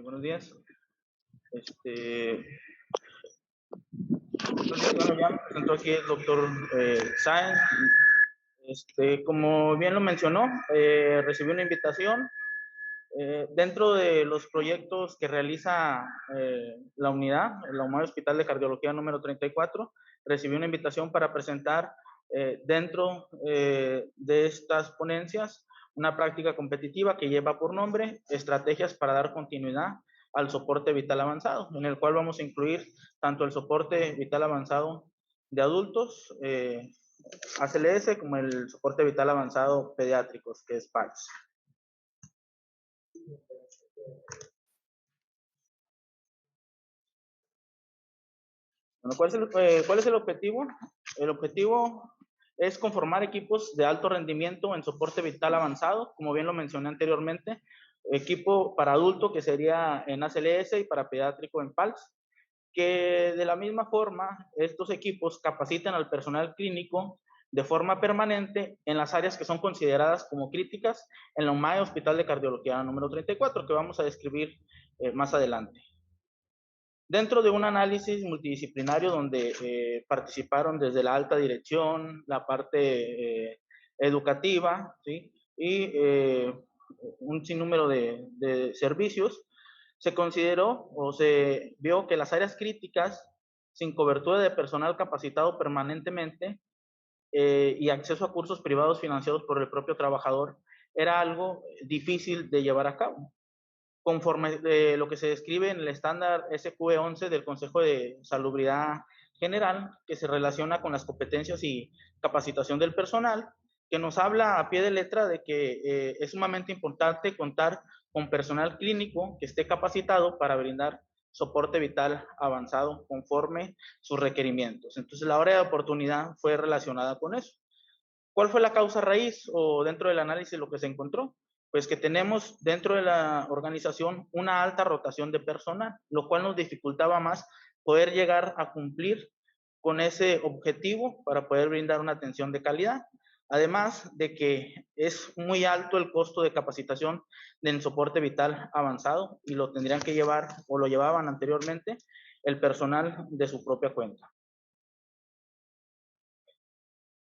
Buenos días. Este, bueno, ya me presentó aquí el doctor Sáenz. Como bien lo mencionó, recibí una invitación. Dentro de los proyectos que realiza la unidad Hospital de Cardiología número 34, recibí una invitación para presentar dentro de estas ponencias una práctica competitiva que lleva por nombre Estrategias para dar continuidad al soporte vital avanzado, en el cual vamos a incluir tanto el soporte vital avanzado de adultos, ACLS, como el soporte vital avanzado pediátricos, que es PACS. Bueno, ¿cuál es el objetivo? El objetivo es conformar equipos de alto rendimiento en soporte vital avanzado, como bien lo mencioné anteriormente, equipo para adulto que sería en ACLS y para pediátrico en PALS, que de la misma forma estos equipos capacitan al personal clínico de forma permanente en las áreas que son consideradas como críticas en la UMAE Hospital de Cardiología número 34, que vamos a describir más adelante. Dentro de un análisis multidisciplinario donde participaron desde la alta dirección, la parte educativa, ¿sí? Y un sinnúmero de servicios, se consideró o se vio que las áreas críticas sin cobertura de personal capacitado permanentemente y acceso a cursos privados financiados por el propio trabajador era algo difícil de llevar a cabo conforme lo que se describe en el estándar SQE11 del Consejo de Salubridad General, que se relaciona con las competencias y capacitación del personal, que nos habla a pie de letra de que es sumamente importante contar con personal clínico que esté capacitado para brindar soporte vital avanzado conforme sus requerimientos. Entonces, la área de oportunidad fue relacionada con eso. ¿Cuál fue la causa raíz o dentro del análisis lo que se encontró? Pues que tenemos dentro de la organización una alta rotación de personal, lo cual nos dificultaba más poder llegar a cumplir con ese objetivo para poder brindar una atención de calidad. Además de que es muy alto el costo de capacitación del soporte vital avanzado y lo tendrían que llevar o lo llevaban anteriormente el personal de su propia cuenta.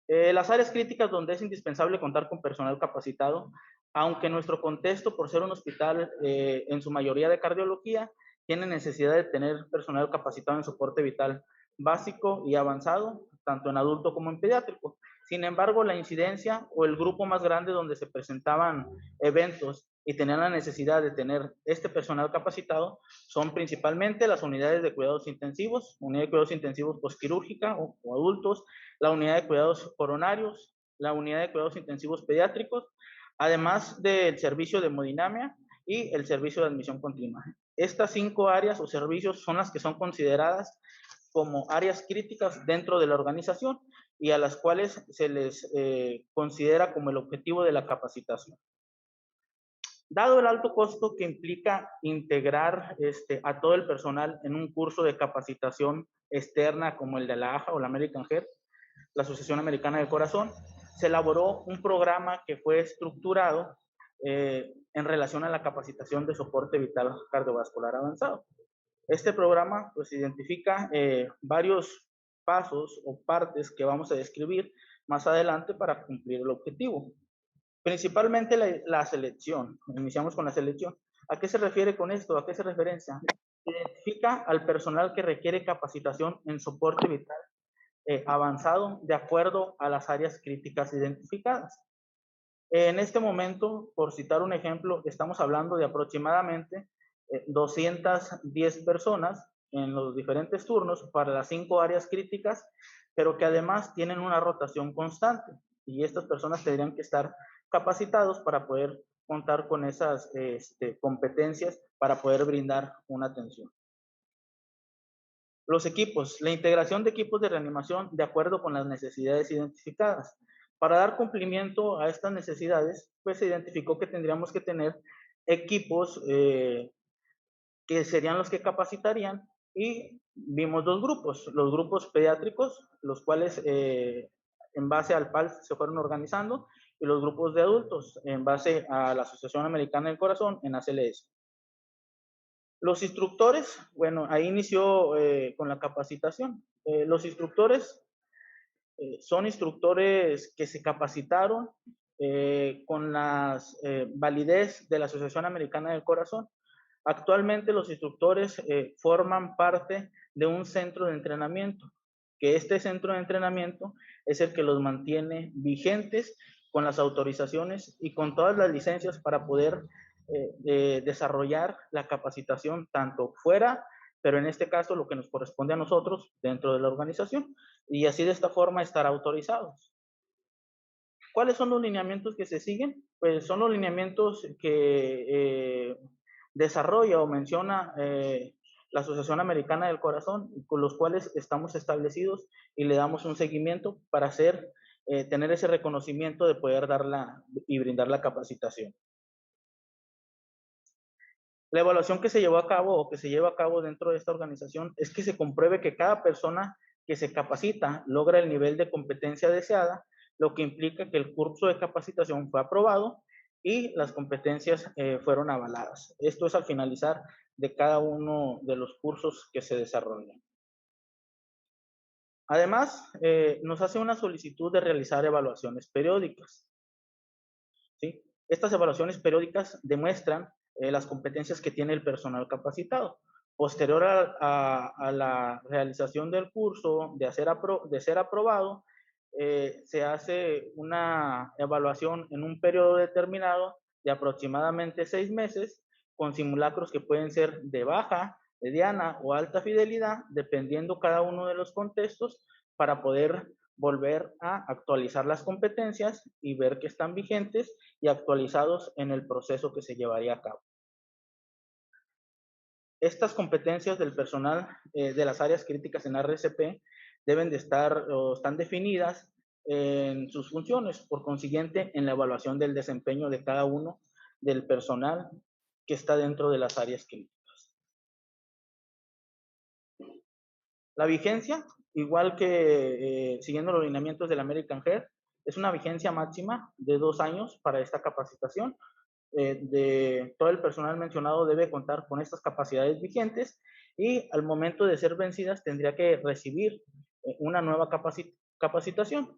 Las áreas críticas donde es indispensable contar con personal capacitado, aunque nuestro contexto, por ser un hospital en su mayoría de cardiología, tiene necesidad de tener personal capacitado en soporte vital básico y avanzado, tanto en adulto como en pediátrico. Sin embargo, la incidencia o el grupo más grande donde se presentaban eventos y tenían la necesidad de tener este personal capacitado son principalmente las unidades de cuidados intensivos, unidad de cuidados intensivos postquirúrgica o adultos, la unidad de cuidados coronarios, la unidad de cuidados intensivos pediátricos, además del servicio de hemodinamia y el servicio de admisión continua. Estas 5 áreas o servicios son las que son consideradas como áreas críticas dentro de la organización y a las cuales se les considera como el objetivo de la capacitación. Dado el alto costo que implica integrar a todo el personal en un curso de capacitación externa como el de la AJA o la American Heart, la Asociación Americana del Corazón, se elaboró un programa que fue estructurado en relación a la capacitación de soporte vital cardiovascular avanzado. Este programa pues identifica varios pasos o partes que vamos a describir más adelante para cumplir el objetivo. Principalmente la selección. Iniciamos con la selección. ¿A qué se refiere con esto? ¿A qué se referencia? Identifica al personal que requiere capacitación en soporte vital avanzado de acuerdo a las áreas críticas identificadas. En este momento, por citar un ejemplo, estamos hablando de aproximadamente 210 personas en los diferentes turnos para las 5 áreas críticas, pero que además tienen una rotación constante y estas personas tendrían que estar capacitados para poder contar con esas competencias para poder brindar una atención. Los equipos, la integración de equipos de reanimación de acuerdo con las necesidades identificadas. Para dar cumplimiento a estas necesidades, pues se identificó que tendríamos que tener equipos que serían los que capacitarían y vimos 2 grupos, los grupos pediátricos, los cuales en base al PALS se fueron organizando, y los grupos de adultos en base a la Asociación Americana del Corazón en ACLS. Los instructores, bueno, ahí inició con la capacitación. Los instructores son instructores que se capacitaron con la validez de la Asociación Americana del Corazón. Actualmente los instructores forman parte de un centro de entrenamiento, que este centro de entrenamiento es el que los mantiene vigentes con las autorizaciones y con todas las licencias para poder desarrollar la capacitación tanto fuera, pero en este caso lo que nos corresponde a nosotros dentro de la organización, y así de esta forma estar autorizados. ¿Cuáles son los lineamientos que se siguen? Pues son los lineamientos que desarrolla o menciona la Asociación Americana del Corazón, con los cuales estamos establecidos y le damos un seguimiento para tener ese reconocimiento de poder darla y brindar la capacitación. La evaluación que se llevó a cabo o que se lleva a cabo dentro de esta organización es que se compruebe que cada persona que se capacita logra el nivel de competencia deseada, lo que implica que el curso de capacitación fue aprobado y las competencias fueron avaladas. Esto es al finalizar de cada uno de los cursos que se desarrollan. Además, nos hace una solicitud de realizar evaluaciones periódicas. ¿Sí? Estas evaluaciones periódicas demuestran las competencias que tiene el personal capacitado. Posterior a la realización del curso, de ser aprobado, se hace una evaluación en un periodo determinado de aproximadamente 6 meses, con simulacros que pueden ser de baja, mediana o alta fidelidad, dependiendo cada uno de los contextos, para poder volver a actualizar las competencias y ver que están vigentes y actualizados en el proceso que se llevaría a cabo. Estas competencias del personal de las áreas críticas en RCP deben de estar o están definidas en sus funciones, por consiguiente, en la evaluación del desempeño de cada uno del personal que está dentro de las áreas críticas. La vigencia, igual que siguiendo los lineamientos del American Heart, es una vigencia máxima de 2 años para esta capacitación. De todo el personal mencionado debe contar con estas capacidades vigentes y al momento de ser vencidas tendría que recibir una nueva capacitación.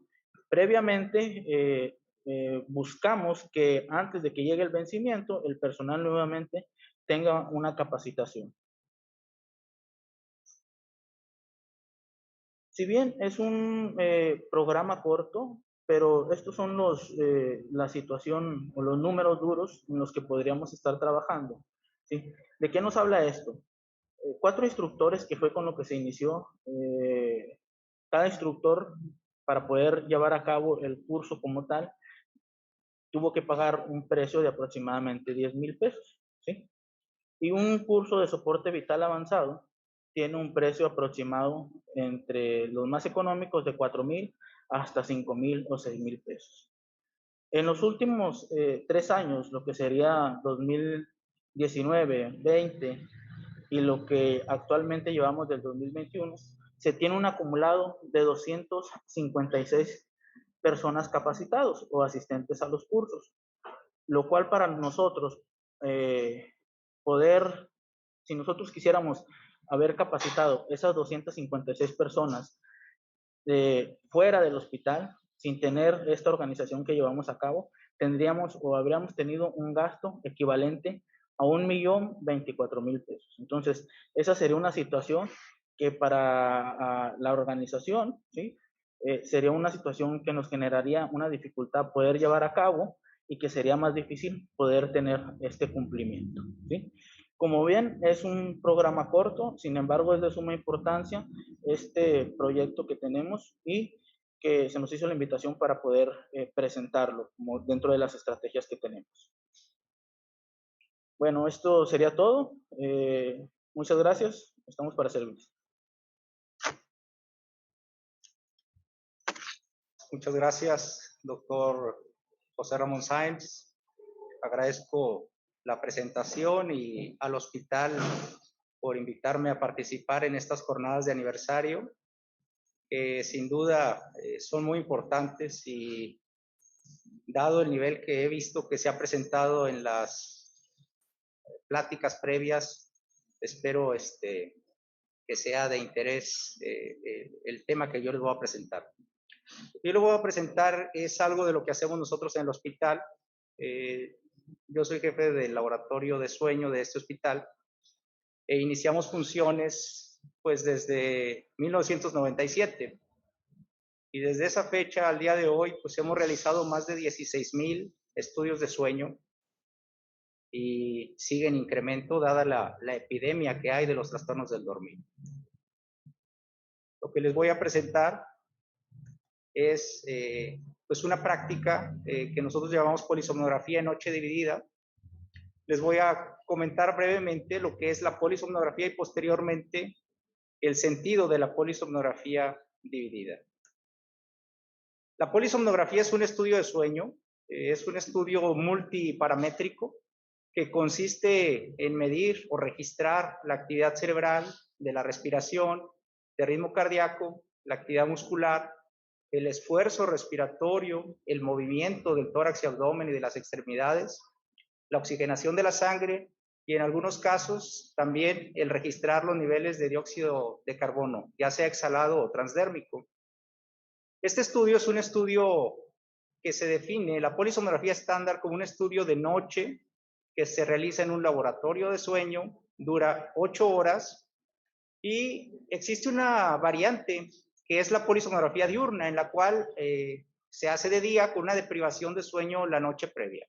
Previamente, buscamos que antes de que llegue el vencimiento, el personal nuevamente tenga una capacitación. Si bien es un programa corto, pero estos son la situación o los números duros en los que podríamos estar trabajando. ¿Sí? ¿De qué nos habla esto? 4 instructores, que fue con lo que se inició. Cada instructor, para poder llevar a cabo el curso como tal, tuvo que pagar un precio de aproximadamente 10,000 pesos. ¿Sí? Y un curso de soporte vital avanzado tiene un precio aproximado entre los más económicos de 4,000 hasta 5,000 o 6,000 pesos. En los últimos 3 años, lo que sería 2019, 20 y lo que actualmente llevamos del 2021, se tiene un acumulado de 256 personas capacitados o asistentes a los cursos, lo cual para nosotros poder, si nosotros quisiéramos haber capacitado esas 256 personas fuera del hospital, sin tener esta organización que llevamos a cabo, tendríamos o habríamos tenido un gasto equivalente a 1,024,000 pesos. Entonces, esa sería una situación que para la organización, ¿sí? Sería una situación que nos generaría una dificultad poder llevar a cabo y que sería más difícil poder tener este cumplimiento, ¿sí? Como bien, es un programa corto, sin embargo, es de suma importancia este proyecto que tenemos y que se nos hizo la invitación para poder presentarlo como dentro de las estrategias que tenemos. Bueno, esto sería todo. Muchas gracias. Estamos para servirles. Muchas gracias, doctor José Ramón Sáenz. Agradezco la presentación y al hospital por invitarme a participar en estas jornadas de aniversario. Sin duda son muy importantes y dado el nivel que he visto que se ha presentado en las pláticas previas, espero que sea de interés el tema que yo les voy a presentar. Yo les voy a presentar es algo de lo que hacemos nosotros en el hospital. Yo soy jefe del laboratorio de sueño de este hospital e iniciamos funciones pues desde 1997 y desde esa fecha al día de hoy pues hemos realizado más de 16,000 estudios de sueño y sigue en incremento dada la epidemia que hay de los trastornos del dormir. Lo que les voy a presentar es pues una práctica que nosotros llamamos polisomnografía en noche dividida. Les voy a comentar brevemente lo que es la polisomnografía y posteriormente el sentido de la polisomnografía dividida. La polisomnografía es un estudio de sueño, es un estudio multiparamétrico que consiste en medir o registrar la actividad cerebral, de la respiración, del ritmo cardíaco, la actividad muscular, el esfuerzo respiratorio, el movimiento del tórax y abdomen y de las extremidades, la oxigenación de la sangre y en algunos casos también el registrar los niveles de dióxido de carbono, ya sea exhalado o transdérmico. Este estudio es un estudio que se define, la polisomnografía estándar, como un estudio de noche que se realiza en un laboratorio de sueño, dura 8 horas y existe una variante que es la polisomnografía diurna, en la cual se hace de día con una deprivación de sueño la noche previa.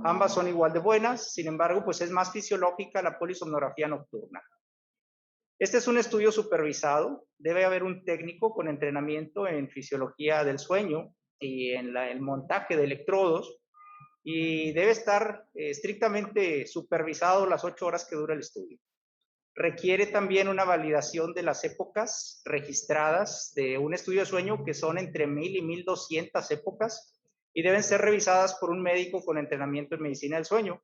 Ambas son igual de buenas, sin embargo, pues es más fisiológica la polisomnografía nocturna. Este es un estudio supervisado, debe haber un técnico con entrenamiento en fisiología del sueño y en el montaje de electrodos y debe estar estrictamente supervisado las 8 horas que dura el estudio. Requiere también una validación de las épocas registradas de un estudio de sueño, que son entre 1,000 y 1,200 épocas, y deben ser revisadas por un médico con entrenamiento en medicina del sueño.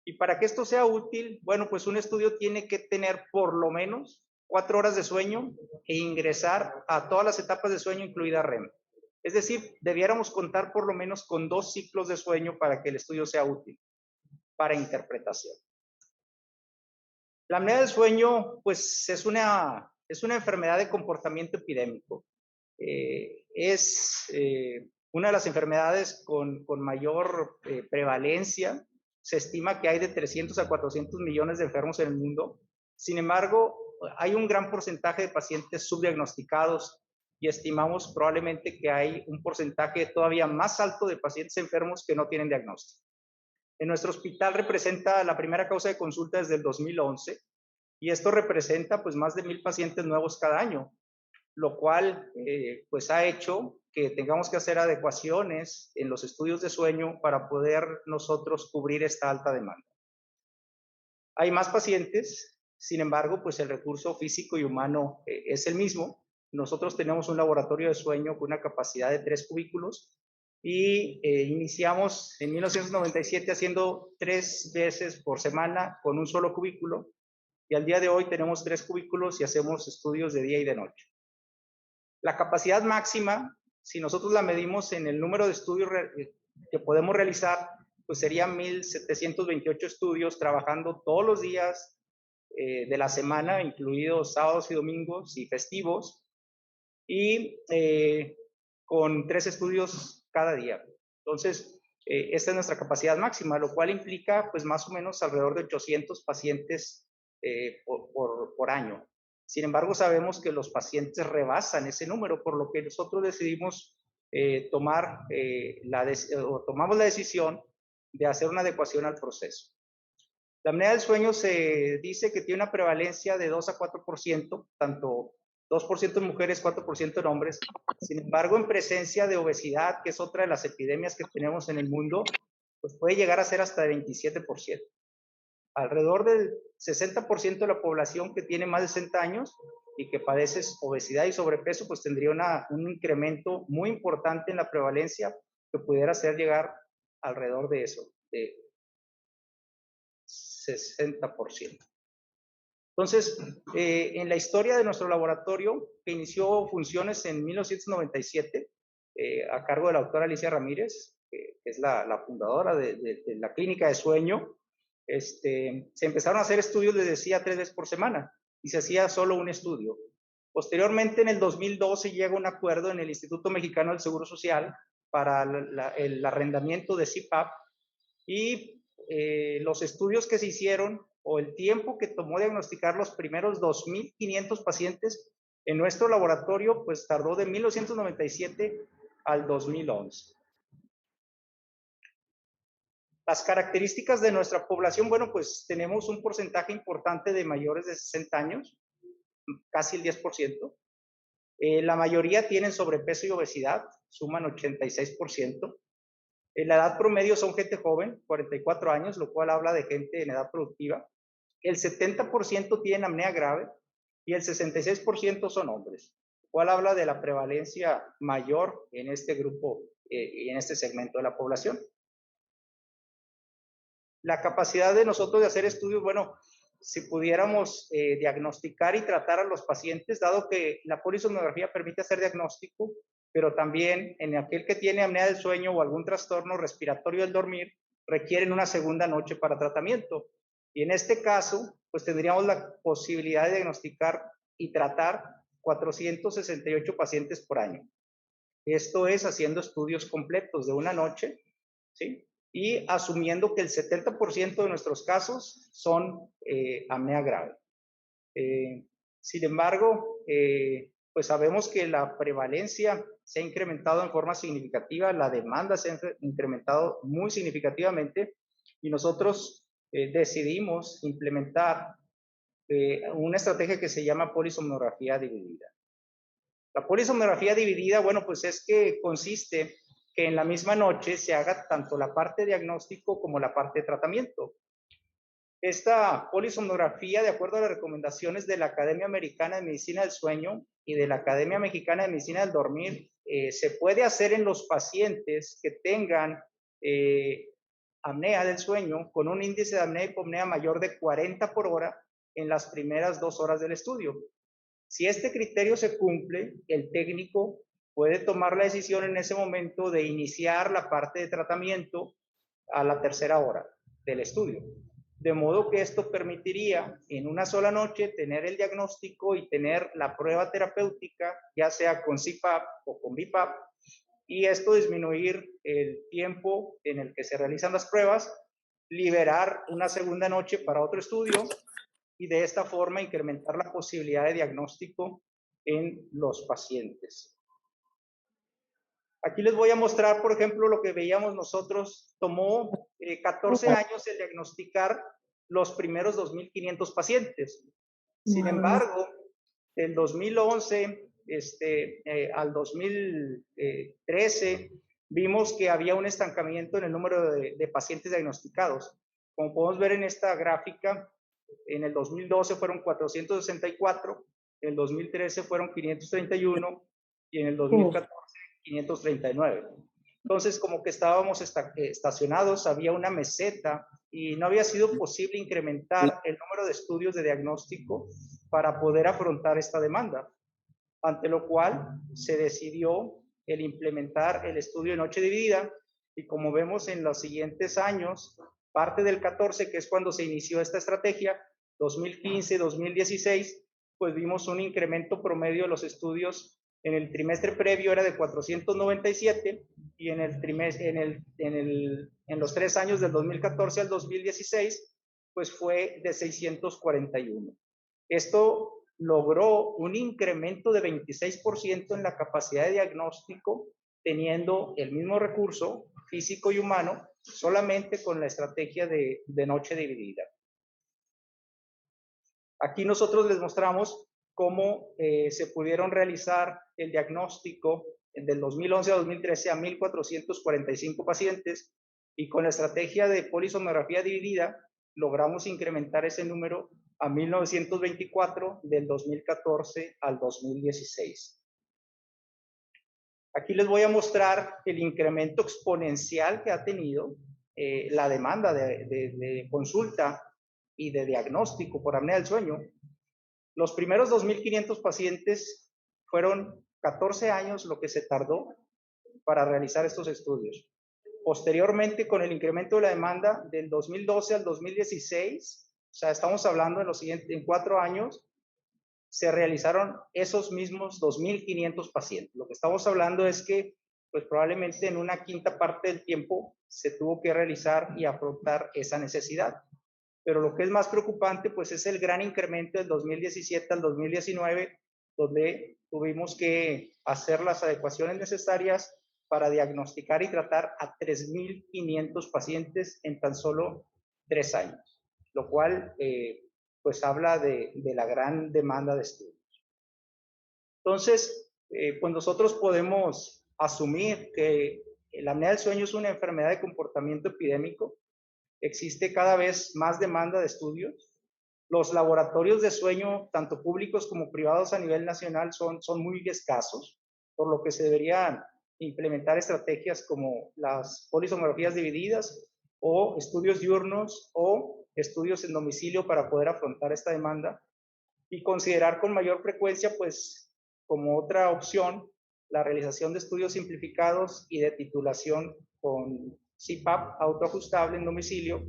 Y para que esto sea útil, bueno, pues un estudio tiene que tener por lo menos 4 horas de sueño e ingresar a todas las etapas de sueño, incluida REM. Es decir, debiéramos contar por lo menos con 2 ciclos de sueño para que el estudio sea útil para interpretación. La apnea del sueño, pues es una enfermedad de comportamiento epidémico. Es una de las enfermedades con mayor prevalencia. Se estima que hay de 300 a 400 millones de enfermos en el mundo. Sin embargo, hay un gran porcentaje de pacientes subdiagnosticados y estimamos probablemente que hay un porcentaje todavía más alto de pacientes enfermos que no tienen diagnóstico. En nuestro hospital representa la primera causa de consulta desde el 2011 y esto representa pues más de 1,000 pacientes nuevos cada año, lo cual pues ha hecho que tengamos que hacer adecuaciones en los estudios de sueño para poder nosotros cubrir esta alta demanda. Hay más pacientes, sin embargo, pues el recurso físico y humano es el mismo. Nosotros tenemos un laboratorio de sueño con una capacidad de 3 cubículos y iniciamos en 1997 haciendo 3 veces por semana con un solo cubículo y al día de hoy tenemos 3 cubículos y hacemos estudios de día y de noche. La capacidad máxima, si nosotros la medimos en el número de estudios que podemos realizar, pues serían 1,728 estudios trabajando todos los días de la semana, incluidos sábados y domingos y festivos, y con 3 estudios cada día. Entonces, esta es nuestra capacidad máxima, lo cual implica pues más o menos alrededor de 800 pacientes por año. Sin embargo, sabemos que los pacientes rebasan ese número, por lo que nosotros decidimos tomamos la decisión de hacer una adecuación al proceso. La apnea del sueño se dice que tiene una prevalencia de 2 a 4%, tanto 2% en mujeres, 4% en hombres. Sin embargo, en presencia de obesidad, que es otra de las epidemias que tenemos en el mundo, pues puede llegar a ser hasta de 27%. Alrededor del 60% de la población que tiene más de 60 años y que padece obesidad y sobrepeso, pues tendría un incremento muy importante en la prevalencia que pudiera hacer llegar alrededor de eso, de 60%. Entonces, en la historia de nuestro laboratorio, que inició funciones en 1997, a cargo de la doctora Alicia Ramírez, que es la fundadora de la clínica de sueño, se empezaron a hacer estudios, les decía, 3 veces por semana, y se hacía solo un estudio. Posteriormente, en el 2012, llega un acuerdo en el Instituto Mexicano del Seguro Social para el arrendamiento de CPAP, y los estudios que se hicieron, o el tiempo que tomó diagnosticar los primeros 2.500 pacientes en nuestro laboratorio, pues tardó de 1997 al 2011. Las características de nuestra población, bueno, pues tenemos un porcentaje importante de mayores de 60 años, casi el 10%. La mayoría tienen sobrepeso y obesidad, suman 86%. La edad promedio son gente joven, 44 años, lo cual habla de gente en edad productiva. El 70% tienen apnea grave y el 66% son hombres, lo cual habla de la prevalencia mayor en este grupo y en este segmento de la población. La capacidad de nosotros de hacer estudios, bueno, si pudiéramos diagnosticar y tratar a los pacientes, dado que la polisomnografía permite hacer diagnóstico, pero también en aquel que tiene apnea del sueño o algún trastorno respiratorio del dormir, requieren una segunda noche para tratamiento. Y en este caso, pues tendríamos la posibilidad de diagnosticar y tratar 468 pacientes por año. Esto es haciendo estudios completos de una noche, ¿sí? Y asumiendo que el 70% de nuestros casos son apnea grave. Sin embargo, pues sabemos que la prevalencia se ha incrementado en forma significativa, la demanda se ha incrementado muy significativamente, y nosotros decidimos implementar una estrategia que se llama polisomnografía dividida. La polisomnografía dividida, bueno, pues es que consiste que en la misma noche se haga tanto la parte de diagnóstico como la parte de tratamiento. Esta polisomnografía, de acuerdo a las recomendaciones de la Academia Americana de Medicina del Sueño y de la Academia Mexicana de Medicina del Dormir, se puede hacer en los pacientes que tengan apnea del sueño con un índice de apnea y hipopnea mayor de 40 por hora en las primeras 2 horas del estudio. Si este criterio se cumple, el técnico puede tomar la decisión en ese momento de iniciar la parte de tratamiento a la tercera hora del estudio. De modo que esto permitiría en una sola noche tener el diagnóstico y tener la prueba terapéutica, ya sea con CPAP o con BiPAP, y esto disminuir el tiempo en el que se realizan las pruebas, liberar una segunda noche para otro estudio y de esta forma incrementar la posibilidad de diagnóstico en los pacientes. Aquí les voy a mostrar, por ejemplo, lo que veíamos nosotros. Tomó 14 años el diagnosticar los primeros 2.500 pacientes. Sin embargo, del 2011 al 2013, vimos que había un estancamiento en el número de pacientes diagnosticados. Como podemos ver en esta gráfica, en el 2012 fueron 464, en el 2013 fueron 531 y en el 2014 539. Entonces, como que estábamos estacionados, había una meseta y no había sido posible incrementar el número de estudios de diagnóstico para poder afrontar esta demanda, ante lo cual se decidió el implementar el estudio de noche dividida, y como vemos en los siguientes años, parte del 14, que es cuando se inició esta estrategia, 2015, 2016, pues vimos un incremento promedio de los estudios. En el trimestre previo era de 497 y en los 3 años del 2014 al 2016, pues fue de 641. Esto logró un incremento de 26% en la capacidad de diagnóstico, teniendo el mismo recurso físico y humano, solamente con la estrategia de noche dividida. Aquí nosotros les mostramos cómo se pudieron realizar el diagnóstico del 2011 a 2013 a 1.445 pacientes, y con la estrategia de polisomnografía dividida logramos incrementar ese número a 1.924 del 2014 al 2016. Aquí les voy a mostrar el incremento exponencial que ha tenido la demanda de consulta y de diagnóstico por apnea del sueño. Los primeros 2.500 pacientes fueron 14 años lo que se tardó para realizar estos estudios. Posteriormente, con el incremento de la demanda del 2012 al 2016, o sea, estamos hablando en 4 años, se realizaron esos mismos 2.500 pacientes. Lo que estamos hablando es que, pues probablemente en una quinta parte del tiempo se tuvo que realizar y afrontar esa necesidad. Pero lo que es más preocupante, pues es el gran incremento del 2017 al 2019, donde tuvimos que hacer las adecuaciones necesarias para diagnosticar y tratar a 3.500 pacientes en tan solo 3 años, lo cual pues habla de la gran demanda de estudios. Entonces, pues nosotros podemos asumir que la apnea del sueño es una enfermedad de comportamiento epidémico. Existe cada vez más demanda de estudios. Los laboratorios de sueño, tanto públicos como privados a nivel nacional, son muy escasos, por lo que se deberían implementar estrategias como las polisomografías divididas o estudios diurnos o estudios en domicilio para poder afrontar esta demanda y considerar con mayor frecuencia, pues, como otra opción, la realización de estudios simplificados y de titulación con CPAP autoajustable en domicilio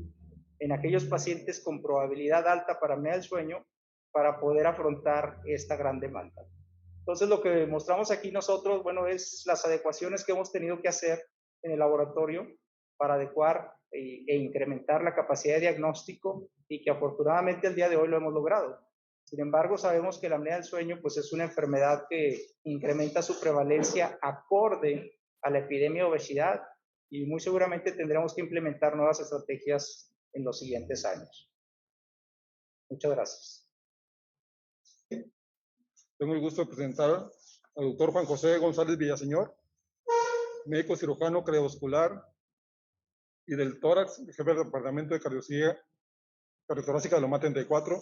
en aquellos pacientes con probabilidad alta para apnea del sueño para poder afrontar esta gran demanda. Entonces, lo que mostramos aquí nosotros, bueno, es las adecuaciones que hemos tenido que hacer en el laboratorio para adecuar e incrementar la capacidad de diagnóstico y que afortunadamente el día de hoy lo hemos logrado. Sin embargo, sabemos que la apnea del sueño pues es una enfermedad que incrementa su prevalencia acorde a la epidemia de obesidad y muy seguramente tendremos que implementar nuevas estrategias en los siguientes años. Muchas gracias. Tengo el gusto de presentar al doctor Juan José González Villaseñor, médico cirujano cardiovascular y del tórax, jefe del departamento de cardiotorácica de Loma 34,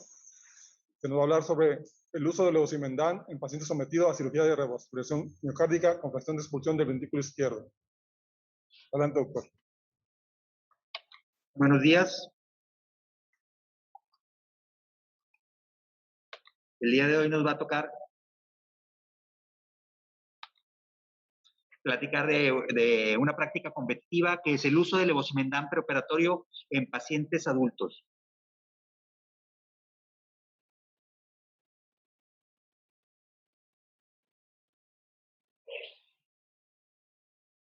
que nos va a hablar sobre el uso de levosimendan en pacientes sometidos a cirugía de revascularización miocárdica con fracción de expulsión del ventrículo izquierdo. Adelante, doctor. Buenos días. El día de hoy nos va a tocar platicar de una práctica competitiva que es el uso de levosimendan preoperatorio en pacientes adultos.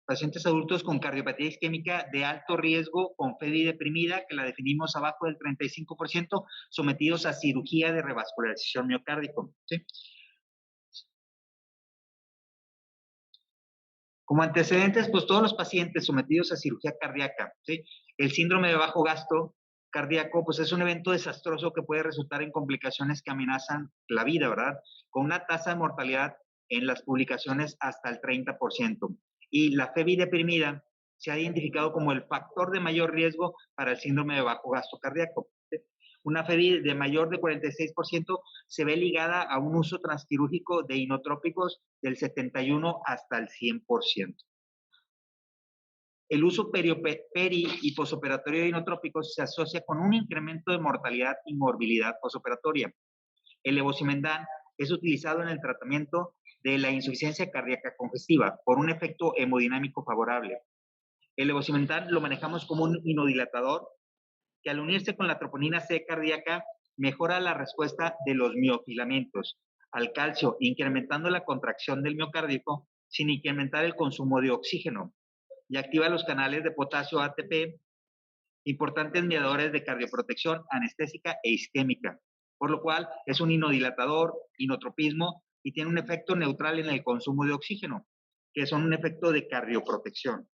Pacientes adultos con cardiopatía isquémica de alto riesgo con FEBI deprimida, que la definimos abajo del 35%, sometidos a cirugía de revascularización miocárdico. ¿Sí? Como antecedentes, pues todos los pacientes sometidos a cirugía cardíaca, ¿sí? El síndrome de bajo gasto cardíaco, pues es un evento desastroso que puede resultar en complicaciones que amenazan la vida, ¿verdad? Con una tasa de mortalidad en las publicaciones hasta el 30%. Y la FEBI deprimida se ha identificado como el factor de mayor riesgo para el síndrome de bajo gasto cardíaco. ¿Sí? Una FEBI de mayor de 46% se ve ligada a un uso transquirúrgico de inotrópicos del 71 hasta el 100%. El uso peri y posoperatorio de inotrópicos se asocia con un incremento de mortalidad y morbilidad posoperatoria. El levosimendan es utilizado en el tratamiento de la insuficiencia cardíaca congestiva por un efecto hemodinámico favorable. El levosimendan lo manejamos como un inodilatador que al unirse con la troponina C cardíaca mejora la respuesta de los miofilamentos al calcio, incrementando la contracción del miocárdico sin incrementar el consumo de oxígeno, y activa los canales de potasio ATP, importantes mediadores de cardioprotección anestésica e isquémica, por lo cual es un inodilatador, inotropismo, y tiene un efecto neutral en el consumo de oxígeno, que son un efecto de cardioprotección.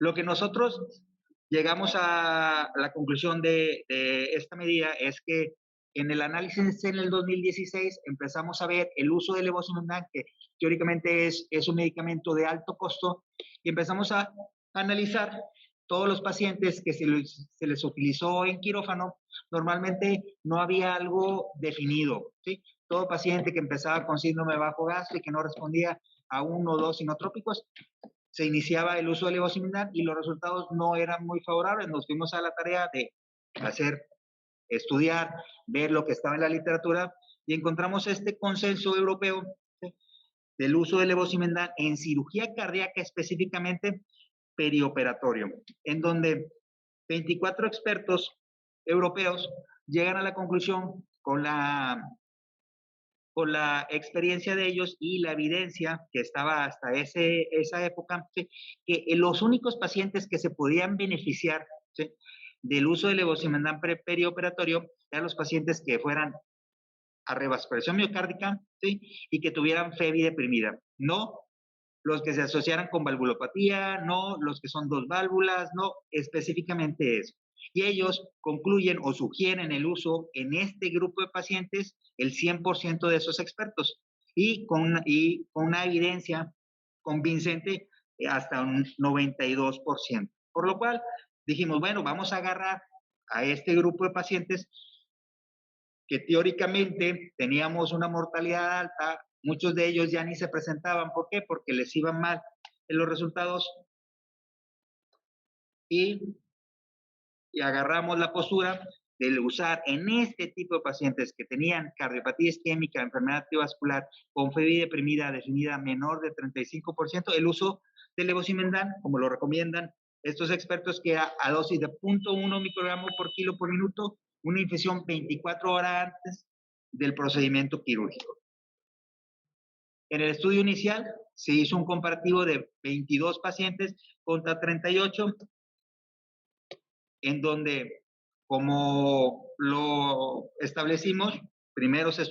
Lo que nosotros llegamos a la conclusión de esta medida es que en el análisis en el 2016 empezamos a ver el uso del levosimendan, que teóricamente es un medicamento de alto costo, y empezamos a analizar todos los pacientes que se les utilizó en quirófano. Normalmente no había algo definido, ¿sí? Todo paciente que empezaba con síndrome de bajo gasto y que no respondía a uno o dos inotrópicos, se iniciaba el uso de levosimendan y los resultados no eran muy favorables. Nos fuimos a la tarea de estudiar, ver lo que estaba en la literatura y encontramos este consenso europeo, ¿sí?, del uso del levosimendan en cirugía cardíaca, específicamente perioperatorio, en donde 24 expertos europeos llegan a la conclusión con la experiencia de ellos y la evidencia que estaba hasta esa época, ¿sí?, que los únicos pacientes que se podían beneficiar, ¿sí?, del uso del levosimendan perioperatorio eran los pacientes que fueran a revascularización miocárdica, ¿sí?, y que tuvieran FEBI deprimida, no los que se asociaran con valvulopatía, no los que son 2 válvulas, no, específicamente eso. Y ellos concluyen o sugieren el uso en este grupo de pacientes, el 100% de esos expertos, y con una evidencia convincente hasta un 92%. Por lo cual dijimos, bueno, vamos a agarrar a este grupo de pacientes que teóricamente teníamos una mortalidad alta, muchos de ellos ya ni se presentaban. ¿Por qué? Porque les iban mal en los resultados, y agarramos la postura de usar en este tipo de pacientes que tenían cardiopatía isquémica, enfermedad cardiovascular, con FEBI deprimida definida menor de 35%, el uso del levosimendan, como lo recomiendan estos expertos, que era a dosis de 0.1 microgramo por kilo por minuto, una infusión 24 horas antes del procedimiento quirúrgico. En el estudio inicial se hizo un comparativo de 22 pacientes contra 38, en donde, como lo establecimos, primero se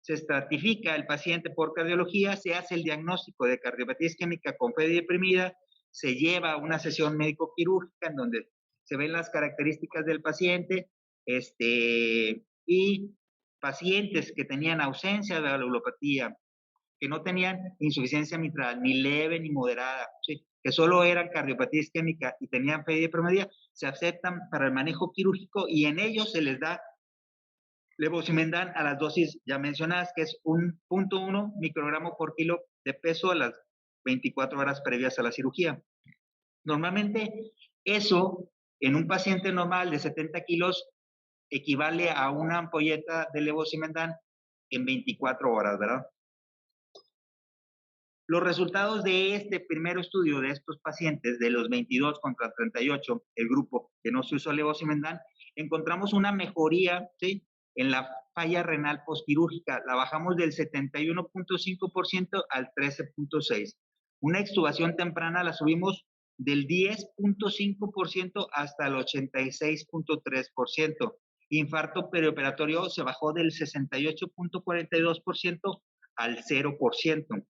estratifica el paciente por cardiología, se hace el diagnóstico de cardiopatía isquémica con FEBI deprimida, se lleva a una sesión médico-quirúrgica en donde se ven las características del paciente, y pacientes que tenían ausencia de valvulopatía, que no tenían insuficiencia mitral, ni leve ni moderada, ¿sí?, que solo eran cardiopatía isquémica y tenían FEBI deprimida, se aceptan para el manejo quirúrgico y en ellos se les da levosimendan a las dosis ya mencionadas, que es un 0.1 microgramo por kilo de peso a las 24 horas previas a la cirugía. Normalmente eso en un paciente normal de 70 kilos equivale a una ampolleta de levosimendan en 24 horas, ¿verdad? Los resultados de este primer estudio de estos pacientes, de los 22 contra 38, el grupo que no se usó levosimendan, encontramos una mejoría, ¿sí?, en la falla renal postquirúrgica. La bajamos del 71.5% al 13.6%. Una extubación temprana la subimos del 10.5% hasta el 86.3%. Infarto perioperatorio se bajó del 68.42% al 0%.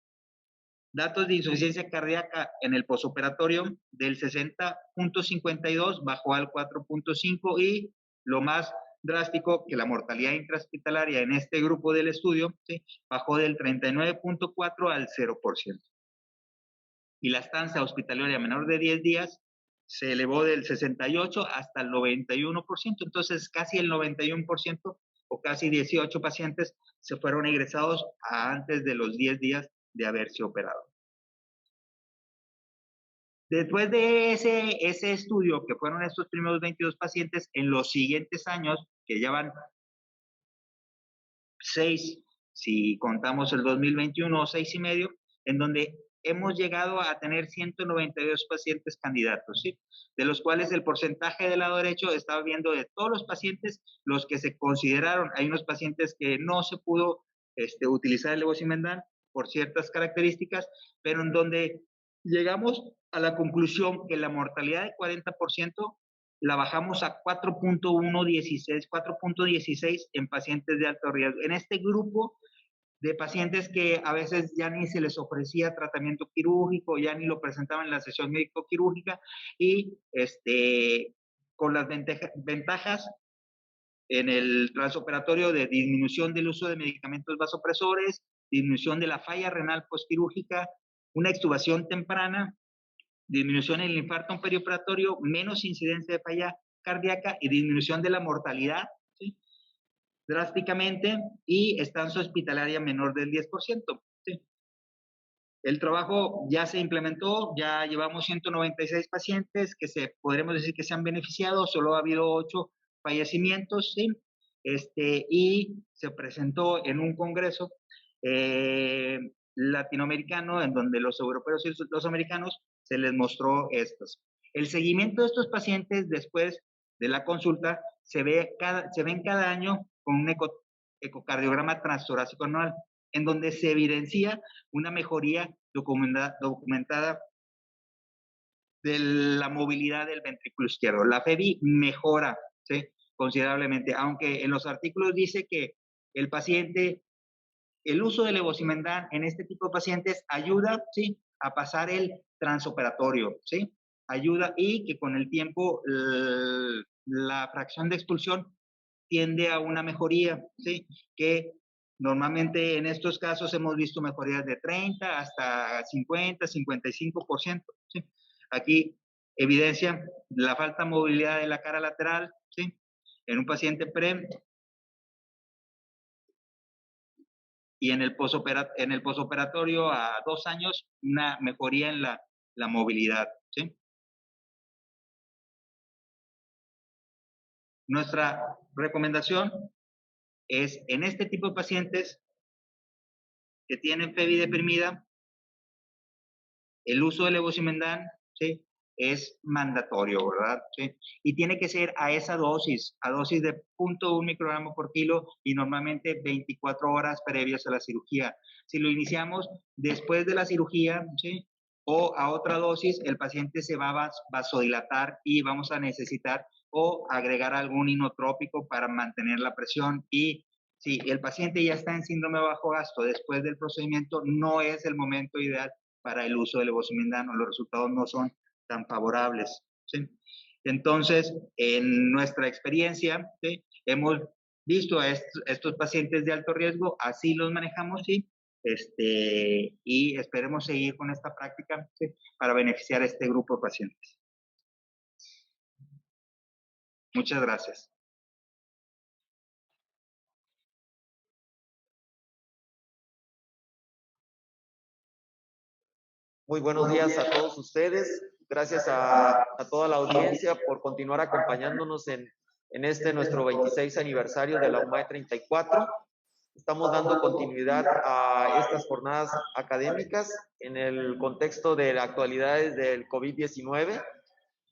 Datos de insuficiencia cardíaca en el posoperatorio del 60.52 bajó al 4.5, y lo más drástico, que la mortalidad intrahospitalaria en este grupo del estudio, ¿sí?, bajó del 39.4 al 0%. Y la estancia hospitalaria menor de 10 días se elevó del 68 hasta el 91%, entonces casi el 91% o casi 18 pacientes se fueron egresados antes de los 10 días de haberse operado. Después de ese estudio, que fueron estos primeros 22 pacientes, en los siguientes años, que ya van 6, si contamos el 2021, 6 y medio, en donde hemos llegado a tener 192 pacientes candidatos, ¿sí?, de los cuales el porcentaje del lado derecho estaba viendo de todos los pacientes, los que se consideraron. Hay unos pacientes que no se pudo utilizar el levosimendan por ciertas características, pero en donde llegamos a la conclusión que la mortalidad de 40% la bajamos a 4.16 en pacientes de alto riesgo. En este grupo de pacientes que a veces ya ni se les ofrecía tratamiento quirúrgico, ya ni lo presentaban en la sesión médico-quirúrgica, y con las ventajas en el transoperatorio de disminución del uso de medicamentos vasopresores, disminución de la falla renal postquirúrgica, una extubación temprana, disminución en el infarto perioperatorio, menos incidencia de falla cardíaca y disminución de la mortalidad, ¿sí?, drásticamente, y estancia hospitalaria menor del 10%. ¿Sí? El trabajo ya se implementó, ya llevamos 196 pacientes que podremos decir que se han beneficiado, solo ha habido 8 fallecimientos, ¿sí? Y se presentó en un congreso latinoamericano, en donde los europeos y los americanos se les mostró estos. El seguimiento de estos pacientes después de la consulta se ven cada año con un ecocardiograma transtorácico anual, en donde se evidencia una mejoría documentada de la movilidad del ventrículo izquierdo. La FEBI mejora, ¿sí?, considerablemente, aunque en los artículos dice que el paciente, el uso del levosimendan en este tipo de pacientes ayuda, ¿sí?, a pasar el transoperatorio, ¿sí? Ayuda, y que con el tiempo la fracción de expulsión tiende a una mejoría, ¿sí? Que normalmente en estos casos hemos visto mejorías de 30 hasta 50, 55%, ¿sí? Aquí evidencia la falta de movilidad de la cara lateral, ¿sí?, en un paciente PREM, y en el posoperatorio a 2 años una mejoría en la movilidad, ¿sí? Nuestra recomendación es, en este tipo de pacientes que tienen FEBI deprimida, el uso de levosimendan, ¿sí?, es mandatorio, ¿verdad? ¿Sí? Y tiene que ser a esa dosis, a dosis de 0.1 microgramo por kilo, y normalmente 24 horas previas a la cirugía. Si lo iniciamos después de la cirugía, ¿sí?, o a otra dosis, el paciente se va a vasodilatar y vamos a necesitar o agregar algún inotrópico para mantener la presión. Y si el paciente ya está en síndrome de bajo gasto después del procedimiento, no es el momento ideal para el uso del levosimendan, los resultados no son tan favorables, ¿sí? Entonces, en nuestra experiencia, ¿sí?, hemos visto a estos pacientes de alto riesgo, así los manejamos, ¿sí? Y esperemos seguir con esta práctica, ¿sí?, para beneficiar a este grupo de pacientes. Muchas gracias. Muy buenos días a todos ustedes. Gracias a toda la audiencia por continuar acompañándonos en este nuestro 26 aniversario de la UMAE 34. Estamos dando continuidad a estas jornadas académicas en el contexto de las actualidades del COVID-19.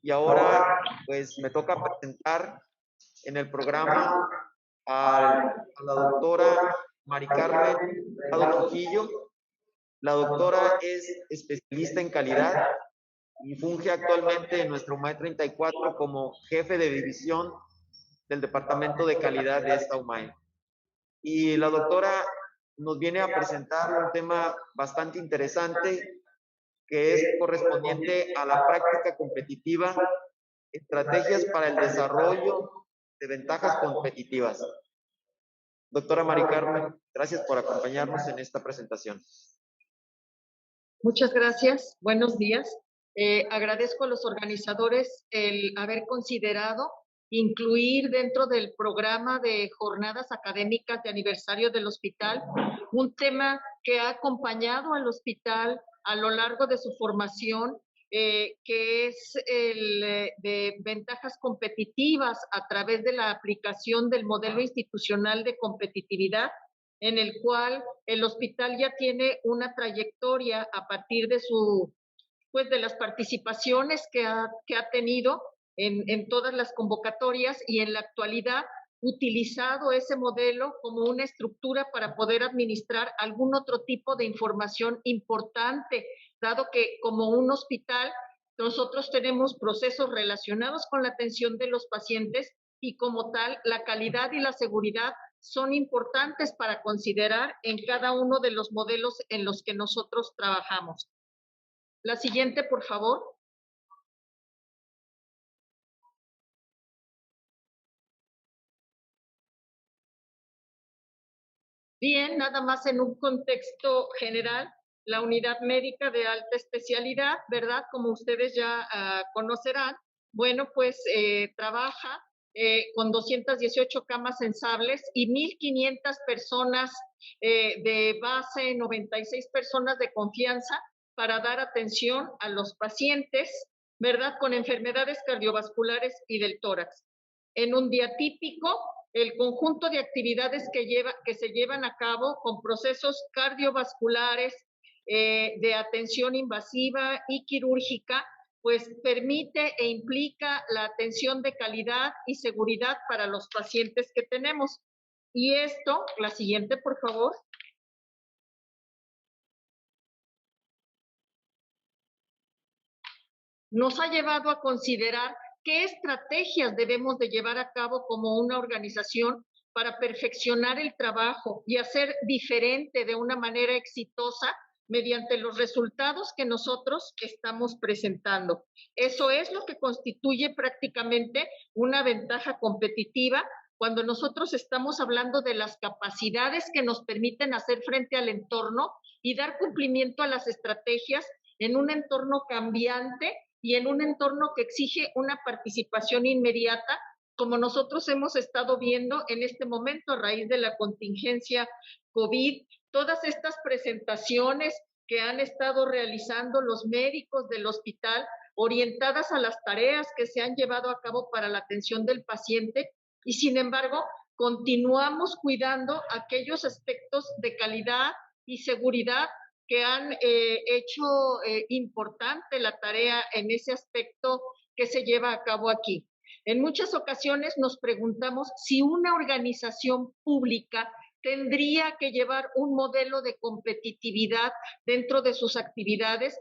Y ahora, pues, me toca presentar en el programa a la doctora Mari Carmen Trujillo. La doctora es especialista en calidad y funge actualmente en nuestro UMAE 34 como jefe de división del Departamento de Calidad de esta UMAE. Y la doctora nos viene a presentar un tema bastante interesante que es correspondiente a la práctica competitiva, estrategias para el desarrollo de ventajas competitivas. Doctora Mari Carmen, gracias por acompañarnos en esta presentación. Muchas gracias, buenos días. Agradezco a los organizadores el haber considerado incluir dentro del programa de jornadas académicas de aniversario del hospital un tema que ha acompañado al hospital a lo largo de su formación, que es el de ventajas competitivas a través de la aplicación del modelo institucional de competitividad, en el cual el hospital ya tiene una trayectoria a partir de de las participaciones que ha tenido en todas las convocatorias, y en la actualidad utilizado ese modelo como una estructura para poder administrar algún otro tipo de información importante, dado que como un hospital nosotros tenemos procesos relacionados con la atención de los pacientes, y como tal la calidad y la seguridad son importantes para considerar en cada uno de los modelos en los que nosotros trabajamos. La siguiente, por favor. Bien, nada más en un contexto general, la unidad médica de alta especialidad, ¿verdad? Como ustedes ya conocerán, bueno, pues trabaja con 218 camas sensibles y 1,500 personas de base, 96 personas de confianza para dar atención a los pacientes, ¿verdad?, con enfermedades cardiovasculares y del tórax. En un día típico, el conjunto de actividades que se llevan a cabo con procesos cardiovasculares, de atención invasiva y quirúrgica, pues permite e implica la atención de calidad y seguridad para los pacientes que tenemos. Y esto, la siguiente, por favor. Nos ha llevado a considerar qué estrategias debemos de llevar a cabo como una organización para perfeccionar el trabajo y hacer diferente de una manera exitosa mediante los resultados que nosotros estamos presentando. Eso es lo que constituye prácticamente una ventaja competitiva cuando nosotros estamos hablando de las capacidades que nos permiten hacer frente al entorno y dar cumplimiento a las estrategias en un entorno cambiante y en un entorno que exige una participación inmediata, como nosotros hemos estado viendo en este momento a raíz de la contingencia COVID. Todas estas presentaciones que han estado realizando los médicos del hospital, orientadas a las tareas que se han llevado a cabo para la atención del paciente, y sin embargo, continuamos cuidando aquellos aspectos de calidad y seguridad que han hecho importante la tarea en ese aspecto que se lleva a cabo aquí. En muchas ocasiones nos preguntamos si una organización pública tendría que llevar un modelo de competitividad dentro de sus actividades,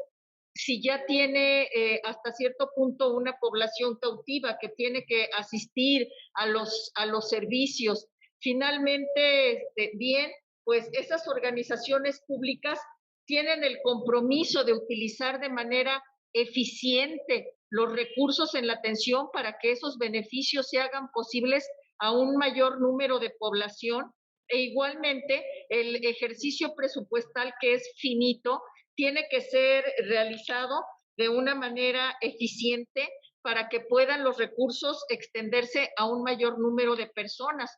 si ya tiene hasta cierto punto una población cautiva que tiene que asistir a los servicios. Finalmente, bien, pues esas organizaciones públicas tienen el compromiso de utilizar de manera eficiente los recursos en la atención para que esos beneficios se hagan posibles a un mayor número de población, e igualmente el ejercicio presupuestal, que es finito, tiene que ser realizado de una manera eficiente para que puedan los recursos extenderse a un mayor número de personas.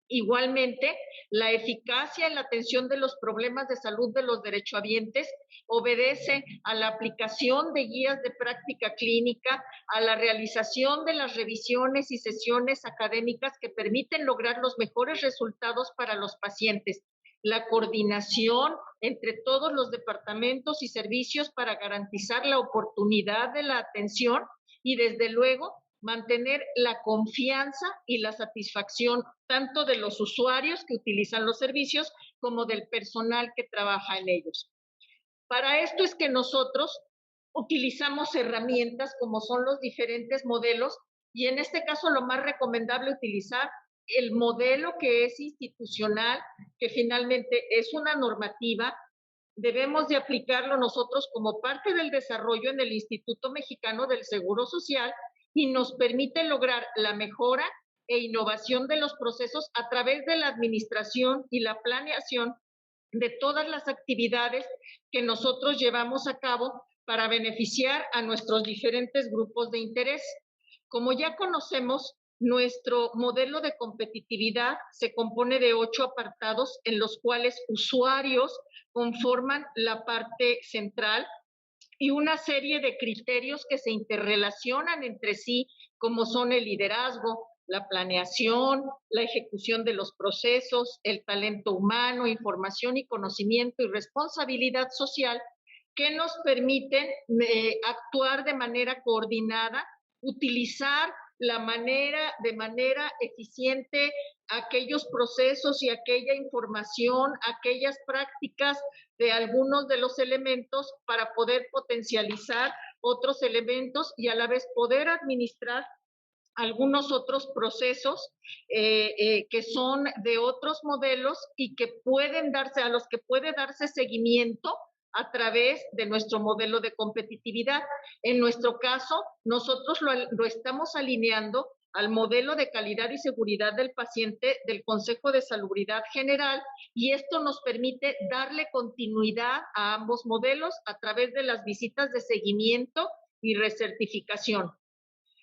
Igualmente, la eficacia en la atención de los problemas de salud de los derechohabientes obedece a la aplicación de guías de práctica clínica, a la realización de las revisiones y sesiones académicas que permiten lograr los mejores resultados para los pacientes, la coordinación entre todos los departamentos y servicios para garantizar la oportunidad de la atención y, desde luego, mantener la confianza y la satisfacción tanto de los usuarios que utilizan los servicios como del personal que trabaja en ellos. Para esto es que nosotros utilizamos herramientas como son los diferentes modelos, y en este caso lo más recomendable utilizar el modelo que es institucional, que finalmente es una normativa. Debemos de aplicarlo nosotros como parte del desarrollo en el Instituto Mexicano del Seguro Social, y nos permite lograr la mejora e innovación de los procesos a través de la administración y la planeación de todas las actividades que nosotros llevamos a cabo para beneficiar a nuestros diferentes grupos de interés. Como ya conocemos, nuestro modelo de competitividad se compone de 8 apartados en los cuales usuarios conforman la parte central, y una serie de criterios que se interrelacionan entre sí, como son el liderazgo, la planeación, la ejecución de los procesos, el talento humano, información y conocimiento y responsabilidad social, que nos permiten actuar de manera coordinada, utilizar de manera eficiente aquellos procesos y aquella información, aquellas prácticas de algunos de los elementos para poder potencializar otros elementos y a la vez poder administrar algunos otros procesos que son de otros modelos y que a los que puede darse seguimiento a través de nuestro modelo de competitividad. En nuestro caso, nosotros lo estamos alineando al modelo de calidad y seguridad del paciente del Consejo de Salubridad General, y esto nos permite darle continuidad a ambos modelos a través de las visitas de seguimiento y recertificación.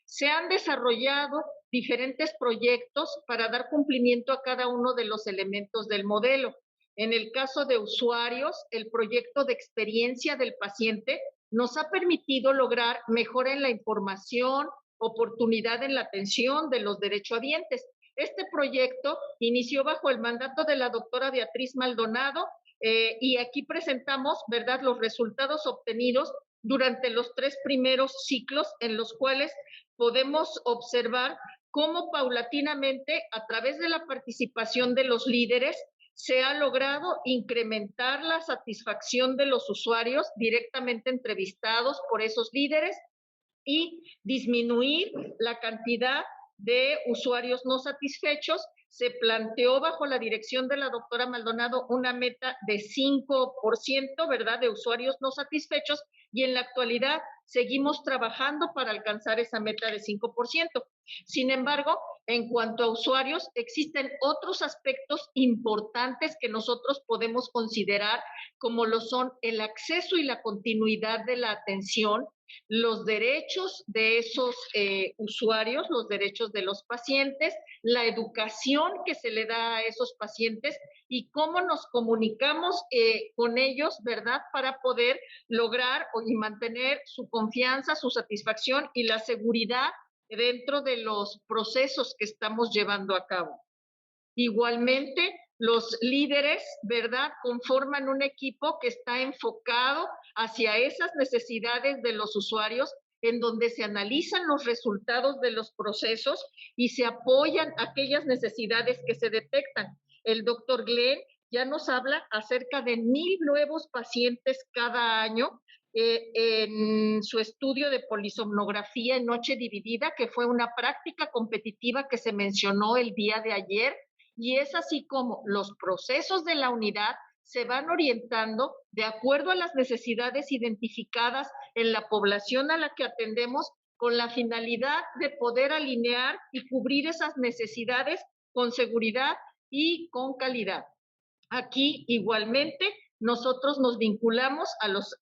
Se han desarrollado diferentes proyectos para dar cumplimiento a cada uno de los elementos del modelo. En el caso de usuarios, el proyecto de experiencia del paciente nos ha permitido lograr mejora en la información, oportunidad en la atención de los derechohabientes. Este proyecto inició bajo el mandato de la doctora Beatriz Maldonado Y aquí presentamos, ¿verdad?, los resultados obtenidos durante los 3 primeros ciclos, en los cuales podemos observar cómo paulatinamente, a través de la participación de los líderes, se ha logrado incrementar la satisfacción de los usuarios directamente entrevistados por esos líderes y disminuir la cantidad de usuarios no satisfechos. Se planteó bajo la dirección de la doctora Maldonado una meta de 5%, ¿verdad?, de usuarios no satisfechos, y en la actualidad seguimos trabajando para alcanzar esa meta de 5%. Sin embargo, en cuanto a usuarios, existen otros aspectos importantes que nosotros podemos considerar, como lo son el acceso y la continuidad de la atención, los derechos de esos usuarios, los derechos de los pacientes, la educación que se le da a esos pacientes y cómo nos comunicamos con ellos, ¿verdad?, para poder lograr y mantener su confianza, su satisfacción y la seguridad dentro de los procesos que estamos llevando a cabo. Igualmente, los líderes, ¿verdad?, conforman un equipo que está enfocado hacia esas necesidades de los usuarios, en donde se analizan los resultados de los procesos y se apoyan aquellas necesidades que se detectan. El doctor Glenn ya nos habla acerca de 1,000 nuevos pacientes cada año en su estudio de polisomnografía en noche dividida, que fue una práctica competitiva que se mencionó el día de ayer. Y es así como los procesos de la unidad se van orientando de acuerdo a las necesidades identificadas en la población a la que atendemos, con la finalidad de poder alinear y cubrir esas necesidades con seguridad y con calidad. Aquí, igualmente, nosotros nos vinculamos a los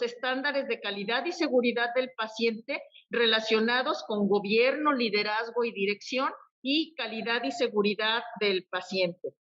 estándares de calidad y seguridad del paciente relacionados con gobierno, liderazgo y dirección, y calidad y seguridad del paciente.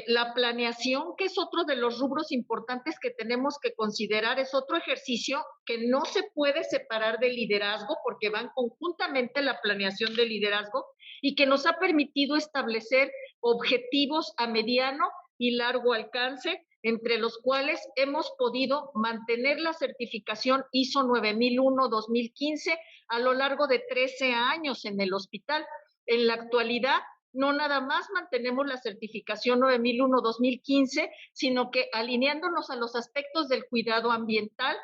La planeación, que es otro de los rubros importantes que tenemos que considerar, es otro ejercicio que no se puede separar del liderazgo, porque van conjuntamente la planeación del liderazgo, y que nos ha permitido establecer objetivos a mediano y largo alcance, entre los cuales hemos podido mantener la certificación ISO 9001-2015 a lo largo de 13 años en el hospital. En la actualidad, no nada más mantenemos la certificación 9001-2015, sino que, alineándonos a los aspectos del cuidado ambiental,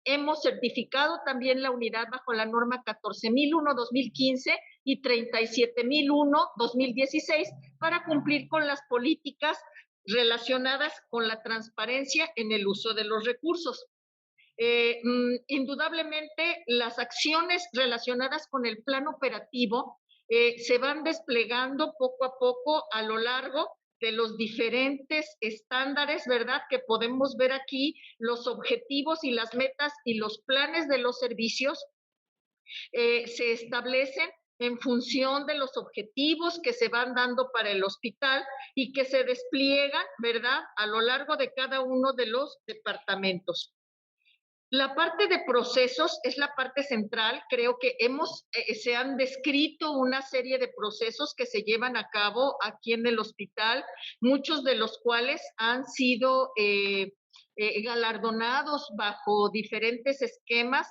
hemos certificado también la unidad bajo la norma 14.001-2015 y 37.001-2016 para cumplir con las políticas relacionadas con la transparencia en el uso de los recursos. Indudablemente, las acciones relacionadas con el plan operativo se van desplegando poco a poco a lo largo de los diferentes estándares, ¿verdad?, que podemos ver aquí, los objetivos y las metas y los planes de los servicios se establecen en función de los objetivos que se van dando para el hospital y que se despliegan, ¿verdad?, a lo largo de cada uno de los departamentos. La parte de procesos es la parte central. Creo que se han descrito una serie de procesos que se llevan a cabo aquí en el hospital, muchos de los cuales han sido galardonados bajo diferentes esquemas.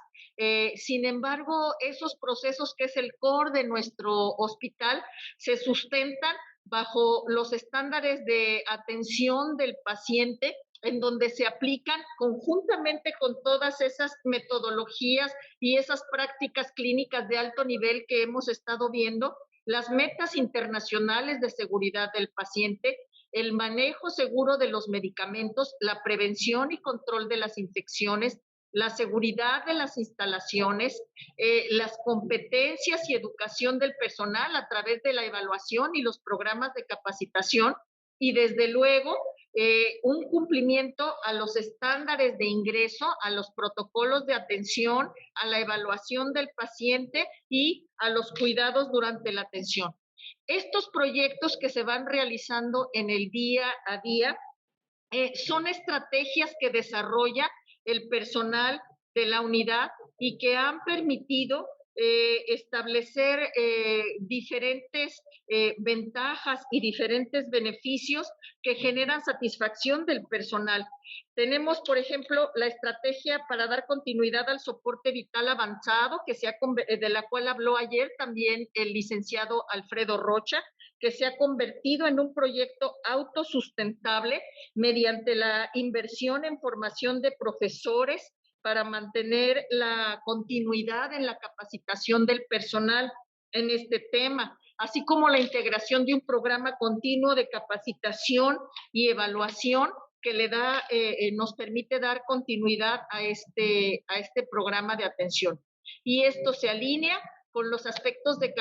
Sin embargo, esos procesos, que es el core de nuestro hospital, se sustentan bajo los estándares de atención del paciente, en donde se aplican conjuntamente con todas esas metodologías y esas prácticas clínicas de alto nivel que hemos estado viendo, las metas internacionales de seguridad del paciente, el manejo seguro de los medicamentos, la prevención y control de las infecciones, la seguridad de las instalaciones, las competencias y educación del personal a través de la evaluación y los programas de capacitación, y desde luego un cumplimiento a los estándares de ingreso, a los protocolos de atención, a la evaluación del paciente y a los cuidados durante la atención. Estos proyectos que se van realizando en el día a día son estrategias que desarrolla el personal de la unidad y que han permitido establecer diferentes ventajas y diferentes beneficios que generan satisfacción del personal. Tenemos, por ejemplo, la estrategia para dar continuidad al soporte vital avanzado, de la cual habló ayer también el licenciado Alfredo Rocha, que se ha convertido en un proyecto autosustentable mediante la inversión en formación de profesores para mantener la continuidad en la capacitación del personal en este tema, así como la integración de un programa continuo de capacitación y evaluación que nos permite dar continuidad a este programa de atención. Y esto se alinea con los aspectos de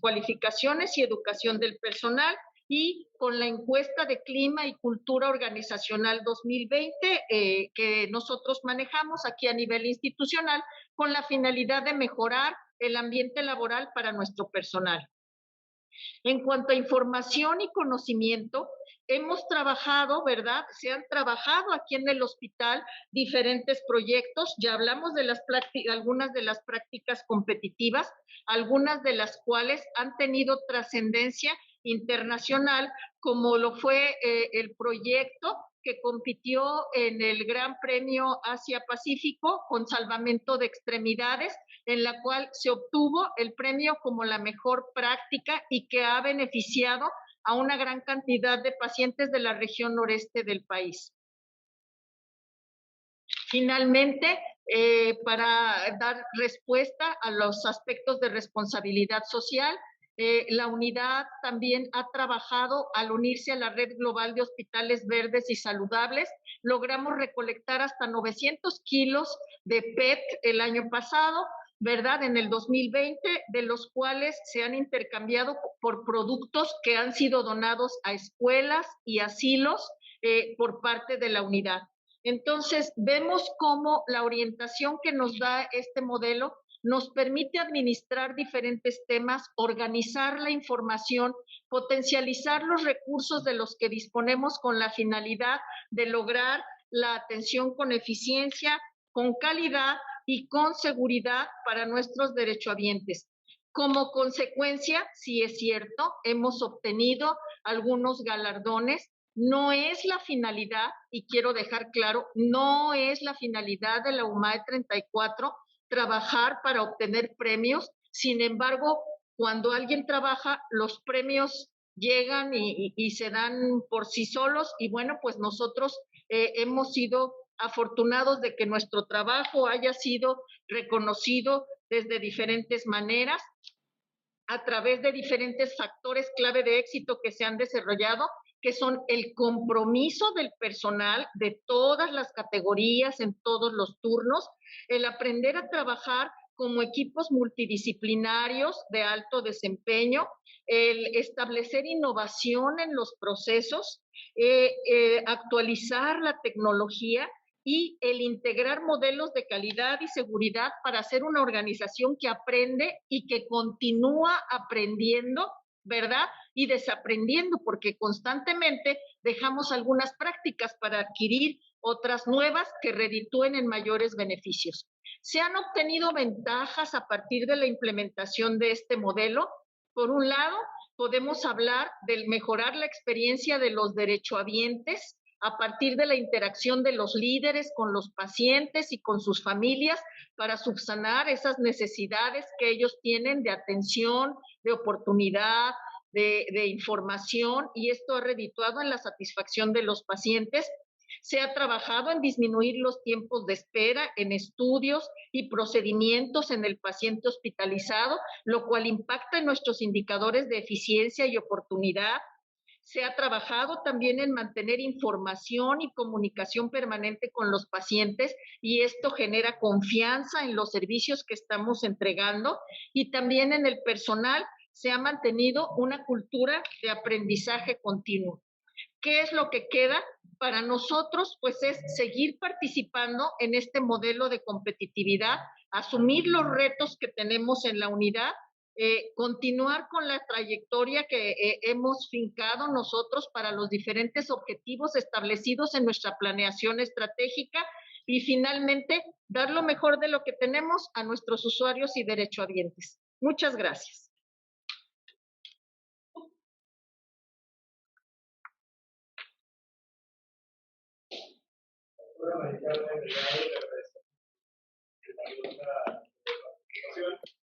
cualificaciones y educación del personal y con la encuesta de clima y cultura organizacional 2020 que nosotros manejamos aquí a nivel institucional con la finalidad de mejorar el ambiente laboral para nuestro personal. En cuanto a información y conocimiento, hemos trabajado, ¿verdad? Se han trabajado aquí en el hospital diferentes proyectos. Ya hablamos de algunas de las prácticas competitivas, algunas de las cuales han tenido trascendencia internacional, como lo fue el proyecto que compitió en el Gran Premio Asia-Pacífico con salvamento de extremidades, en la cual se obtuvo el premio como la mejor práctica y que ha beneficiado a una gran cantidad de pacientes de la región noreste del país. Finalmente, para dar respuesta a los aspectos de responsabilidad social, la unidad también ha trabajado al unirse a la Red Global de Hospitales Verdes y Saludables. Logramos recolectar hasta 900 kilos de PET el año pasado, ¿verdad? En el 2020, de los cuales se han intercambiado por productos que han sido donados a escuelas y asilos por parte de la unidad. Entonces, vemos cómo la orientación que nos da este modelo nos permite administrar diferentes temas, organizar la información, potencializar los recursos de los que disponemos con la finalidad de lograr la atención con eficiencia, con calidad y con seguridad para nuestros derechohabientes. Como consecuencia, sí es cierto, hemos obtenido algunos galardones. No es la finalidad, y quiero dejar claro, no es la finalidad de la UMAE 34 trabajar para obtener premios. Sin embargo, cuando alguien trabaja, los premios llegan y se dan por sí solos, y bueno, pues nosotros hemos sido afortunados de que nuestro trabajo haya sido reconocido desde diferentes maneras, a través de diferentes factores clave de éxito que se han desarrollado, que son el compromiso del personal de todas las categorías en todos los turnos, el aprender a trabajar como equipos multidisciplinarios de alto desempeño, el establecer innovación en los procesos, actualizar la tecnología y el integrar modelos de calidad y seguridad para hacer una organización que aprende y que continúa aprendiendo, ¿verdad? Y desaprendiendo, porque constantemente dejamos algunas prácticas para adquirir otras nuevas que reditúen en mayores beneficios. Se han obtenido ventajas a partir de la implementación de este modelo. Por un lado, podemos hablar del mejorar la experiencia de los derechohabientes a partir de la interacción de los líderes con los pacientes y con sus familias para subsanar esas necesidades que ellos tienen de atención, de oportunidad, de información, y esto ha redituado en la satisfacción de los pacientes. Se ha trabajado en disminuir los tiempos de espera en estudios y procedimientos en el paciente hospitalizado, lo cual impacta en nuestros indicadores de eficiencia y oportunidad. Se ha trabajado también en mantener información y comunicación permanente con los pacientes, y esto genera confianza en los servicios que estamos entregando, y también en el personal se ha mantenido una cultura de aprendizaje continuo. ¿Qué es lo que queda para nosotros? Pues es seguir participando en este modelo de competitividad, asumir los retos que tenemos en la unidad, continuar con la trayectoria que hemos fincado nosotros para los diferentes objetivos establecidos en nuestra planeación estratégica, y finalmente dar lo mejor de lo que tenemos a nuestros usuarios y derechohabientes. Muchas gracias.